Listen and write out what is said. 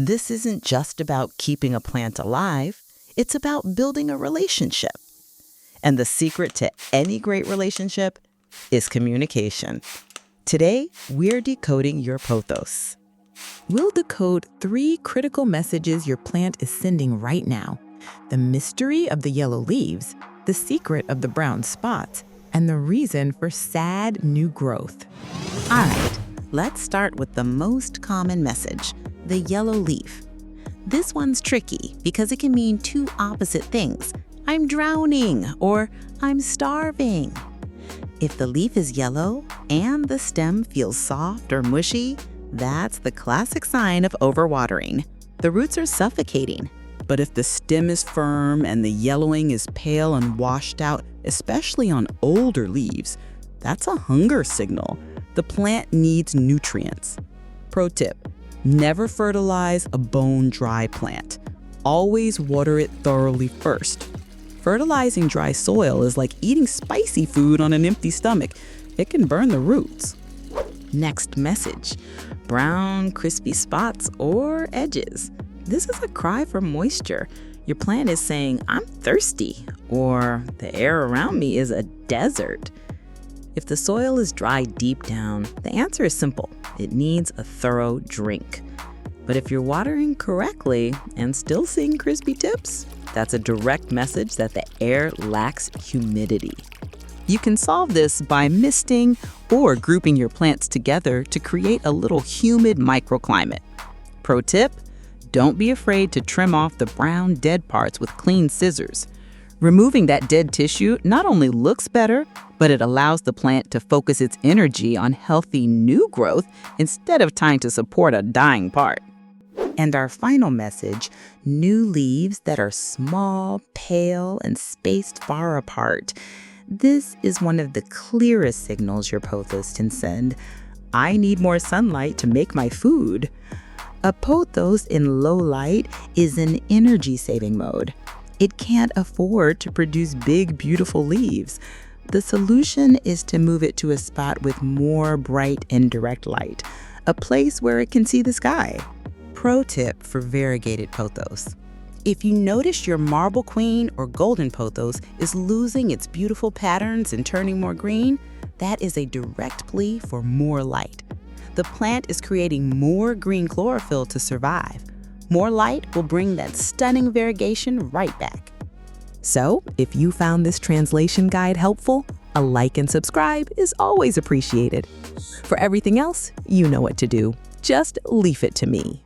This isn't just about keeping a plant alive, it's about building a relationship. And the secret to any great relationship is communication. Today, we're decoding your pothos. We'll decode 3 critical messages your plant is sending right now: the mystery of the yellow leaves, the secret of the brown spots, and the reason for sad new growth. All right, let's start with the most common message, the yellow leaf. This one's tricky because it can mean 2 opposite things: I'm drowning or I'm starving. If the leaf is yellow and the stem feels soft or mushy, that's the classic sign of overwatering. The roots are suffocating. But if the stem is firm and the yellowing is pale and washed out, especially on older leaves, that's a hunger signal. The plant needs nutrients. Pro tip: never fertilize a bone-dry plant. Always water it thoroughly first. Fertilizing dry soil is like eating spicy food on an empty stomach. It can burn the roots. Next message: brown, crispy spots or edges. This is a cry for moisture. Your plant is saying, I'm thirsty, or the air around me is a desert. If the soil is dry deep down, the answer is simple. It needs a thorough drink. But if you're watering correctly and still seeing crispy tips, that's a direct message that the air lacks humidity. You can solve this by misting or grouping your plants together to create a little humid microclimate. Pro tip: don't be afraid to trim off the brown dead parts with clean scissors. Removing that dead tissue not only looks better, but it allows the plant to focus its energy on healthy new growth instead of trying to support a dying part. And our final message: new leaves that are small, pale, and spaced far apart. This is one of the clearest signals your pothos can send. I need more sunlight to make my food. A pothos in low light is in energy-saving mode. It can't afford to produce big, beautiful leaves. The solution is to move it to a spot with more bright indirect light, a place where it can see the sky. Pro tip for variegated pothos: if you notice your marble queen or golden pothos is losing its beautiful patterns and turning more green, that is a direct plea for more light. The plant is creating more green chlorophyll to survive. More light will bring that stunning variegation right back. So, if you found this translation guide helpful, a like and subscribe is always appreciated. For everything else, you know what to do. Just leave it to me.